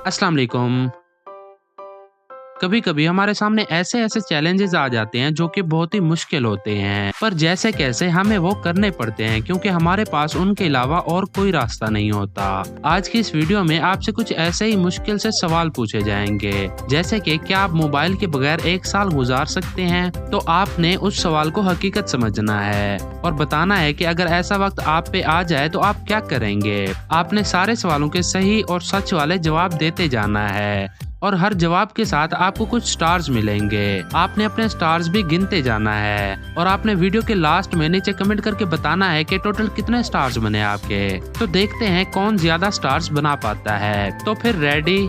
अस्सलाम वालेकुम। कभी कभी हमारे सामने ऐसे ऐसे चैलेंजेस आ जाते हैं जो कि बहुत ही मुश्किल होते हैं, पर जैसे कैसे हमें वो करने पड़ते हैं क्योंकि हमारे पास उनके अलावा और कोई रास्ता नहीं होता। आज की इस वीडियो में आपसे कुछ ऐसे ही मुश्किल से सवाल पूछे जाएंगे, जैसे कि क्या आप मोबाइल के बगैर 1 साल गुजार सकते हैं? तो आपने उस सवाल को हकीकत समझना है और बताना है कि अगर ऐसा वक्त आप पे आ जाए तो आप क्या करेंगे। आपने सारे सवालों के सही और सच वाले जवाब देते जाना है और हर जवाब के साथ आपको कुछ स्टार्स मिलेंगे। आपने अपने स्टार्स भी गिनते जाना है और आपने वीडियो के लास्ट में नीचे कमेंट करके बताना है कि टोटल कितने स्टार्स बने आपके। तो देखते हैं कौन ज्यादा स्टार्स बना पाता है। तो फिर रेडी?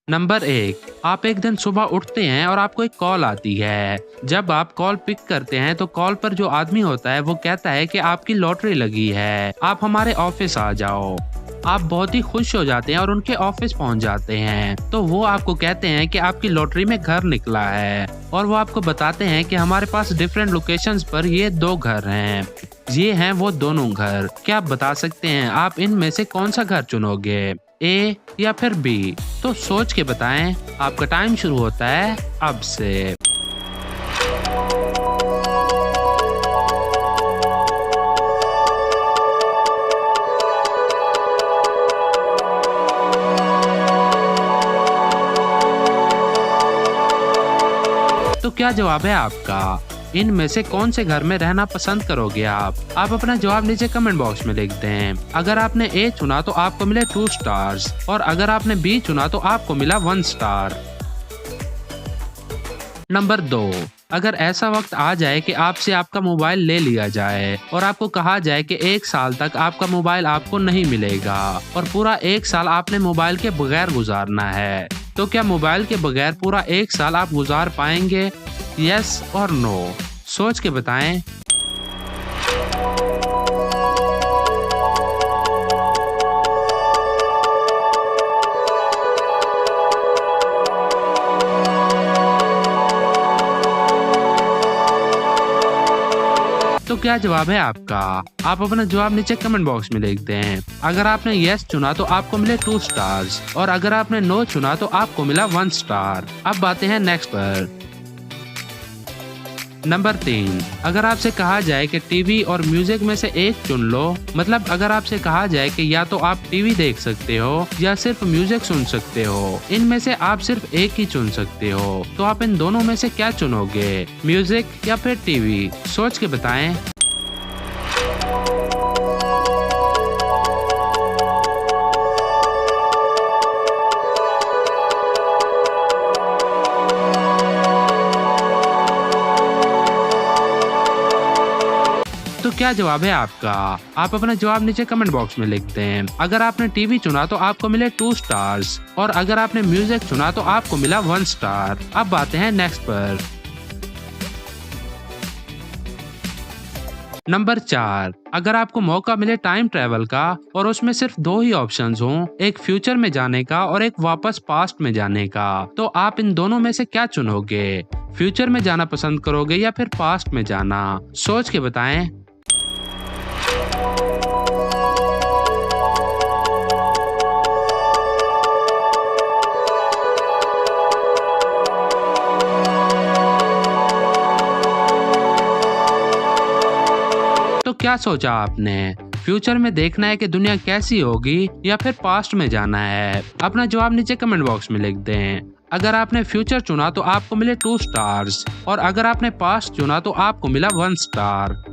नंबर 1, आप एक दिन सुबह उठते हैं और आपको एक कॉल आती है। जब आप कॉल पिक करते हैं तो कॉल पर जो आदमी होता है वो कहता है कि आपकी लॉटरी लगी है, आप हमारे ऑफिस आ जाओ। आप बहुत ही खुश हो जाते हैं और उनके ऑफिस पहुंच जाते हैं। तो वो आपको कहते हैं कि आपकी लॉटरी में घर निकला है और वो आपको बताते हैं कि हमारे पास डिफरेंट लोकेशंस पर ये 2 घर हैं। ये हैं वो दोनों घर। क्या आप बता सकते हैं आप इनमें से कौन सा घर चुनोगे, ए या फिर बी? तो सोच के बताएं। आपका टाइम शुरू होता है अब से। तो क्या जवाब है आपका? इनमें से कौन से घर में रहना पसंद करोगे आप? अपना जवाब नीचे कमेंट बॉक्स में लिख दें। अगर आपने ए चुना तो आपको मिले 2 स्टार्स और अगर आपने बी चुना तो आपको मिला 1 स्टार। नंबर 2, अगर ऐसा वक्त आ जाए कि आपसे आपका मोबाइल ले लिया जाए और आपको कहा जाए कि 1 साल तक आपका मोबाइल आपको नहीं मिलेगा और पूरा 1 साल आपने मोबाइल के बगैर गुजारना है, तो क्या मोबाइल के बगैर पूरा 1 साल आप गुजार पाएंगे? यस और नो? सोच के बताएं। तो क्या जवाब है आपका? आप अपना जवाब नीचे कमेंट बॉक्स में लिख दें। अगर आपने यस चुना तो आपको मिले 2 स्टार्स और अगर आपने नो चुना तो आपको मिला 1 स्टार। अब आते हैं नेक्स्ट पर। नंबर 3, अगर आपसे कहा जाए कि टीवी और म्यूजिक में से एक चुन लो, मतलब अगर आपसे कहा जाए कि या तो आप टीवी देख सकते हो या सिर्फ म्यूजिक सुन सकते हो, इनमें से आप सिर्फ एक ही चुन सकते हो, तो आप इन दोनों में से क्या चुनोगे, म्यूजिक या फिर टीवी? सोच के बताएं। तो क्या जवाब है आपका? आप अपना जवाब नीचे कमेंट बॉक्स में लिखते हैं। अगर आपने टीवी चुना तो आपको मिले 2 स्टार्स और अगर आपने म्यूजिक चुना तो आपको मिला 1 स्टार। अब आते हैं नेक्स्ट पर। नंबर 4, अगर आपको मौका मिले टाइम ट्रेवल का और उसमें सिर्फ 2 ही ऑप्शंस हों, एक फ्यूचर में जाने का और एक वापस पास्ट में जाने का, तो आप इन दोनों में से क्या चुनोगे? फ्यूचर में जाना पसंद करोगे या फिर पास्ट में जाना? सोच के बताएं। तो क्या सोचा आपने? फ्यूचर में देखना है कि दुनिया कैसी होगी या फिर पास्ट में जाना है? अपना जवाब नीचे कमेंट बॉक्स में लिख दें। अगर आपने फ्यूचर चुना तो आपको मिले 2 स्टार्स और अगर आपने पास्ट चुना तो आपको मिला 1 स्टार।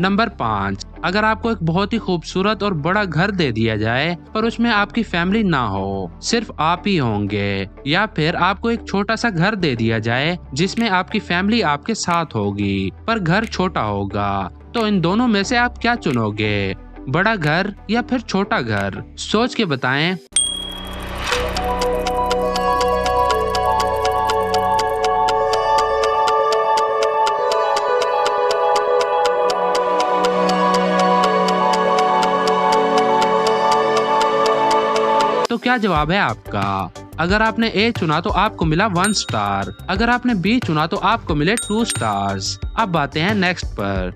नंबर 5, अगर आपको एक बहुत ही खूबसूरत और बड़ा घर दे दिया जाए पर उसमें आपकी फैमिली ना हो, सिर्फ आप ही होंगे, या फिर आपको एक छोटा सा घर दे दिया जाए जिसमें आपकी फैमिली आपके साथ होगी पर घर छोटा होगा, तो इन दोनों में से आप क्या चुनोगे, बड़ा घर या फिर छोटा घर? सोच के बताएं। तो क्या जवाब है आपका? अगर आपने ए चुना तो आपको मिला 1 स्टार, अगर आपने बी चुना तो आपको मिले 2 स्टार्स। अब आते हैं नेक्स्ट पर।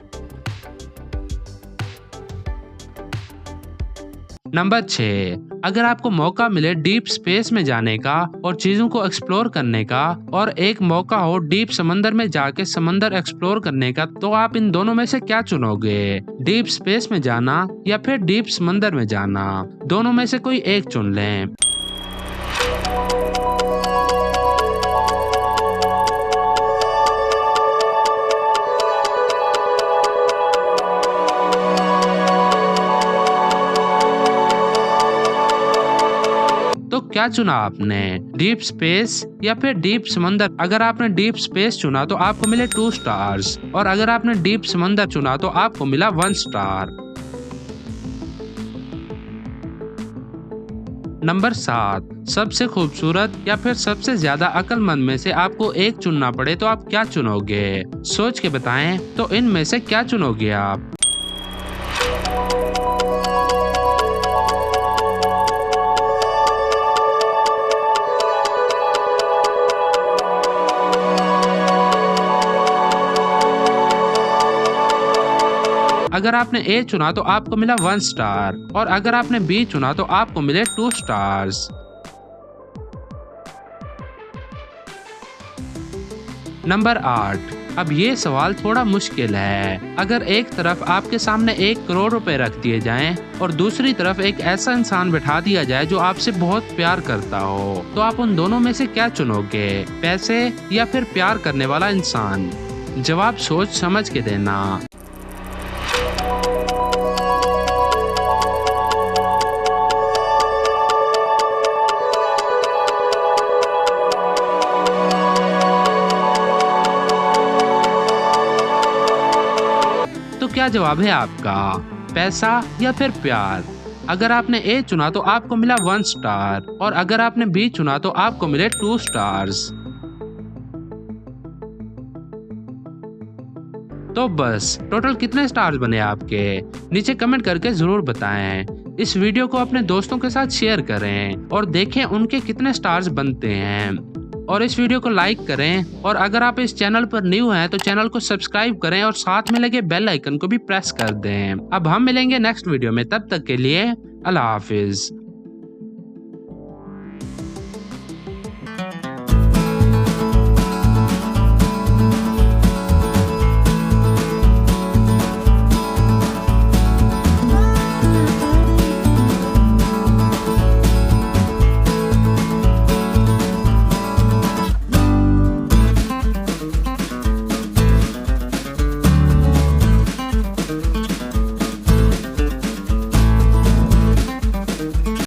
नंबर 6, अगर आपको मौका मिले डीप स्पेस में जाने का और चीजों को एक्सप्लोर करने का और एक मौका हो डीप समंदर में जाके समंदर एक्सप्लोर करने का, तो आप इन दोनों में से क्या चुनोगे? डीप स्पेस में जाना या फिर डीप समंदर में जाना? दोनों में से कोई एक चुन लें। तो क्या चुना आपने, डीप स्पेस या फिर डीप समंदर? अगर आपने डीप स्पेस चुना तो आपको मिले 2 स्टार्स और अगर आपने डीप समंदर चुना तो आपको मिला 1 स्टार। नंबर 7, सबसे खूबसूरत या फिर सबसे ज्यादा अक्लमंद में से आपको एक चुनना पड़े तो आप क्या चुनोगे? सोच के बताएं तो इनमें से क्या चुनोगे आप? अगर आपने ए चुना तो आपको मिला 1 स्टार और अगर आपने बी चुना तो आपको मिले 2 स्टार्स। नंबर 8, अब ये सवाल थोड़ा मुश्किल है। अगर एक तरफ आपके सामने 1 करोड़ रुपए रख दिए जाएं और दूसरी तरफ एक ऐसा इंसान बैठा दिया जाए जो आपसे बहुत प्यार करता हो, तो आप उन दोनों में से क्या चुनोगे? पैसे या फिर प्यार करने वाला इंसान? जवाब सोच समझ के देना। तो क्या जवाब है आपका, पैसा या फिर प्यार? अगर आपने ए चुना तो आपको मिला 1 स्टार और अगर आपने बी चुना तो आपको मिले 2 स्टार्स। तो बस टोटल कितने स्टार्स बने आपके? नीचे कमेंट करके जरूर बताएं। इस वीडियो को अपने दोस्तों के साथ शेयर करें और देखें उनके कितने स्टार्स बनते हैं। और इस वीडियो को लाइक करें और अगर आप इस चैनल पर न्यू हैं तो चैनल को सब्सक्राइब करें और साथ में लगे बेल आइकन को भी प्रेस कर दें। अब हम मिलेंगे नेक्स्ट वीडियो में, तब तक के लिए अल्लाह हाफिज।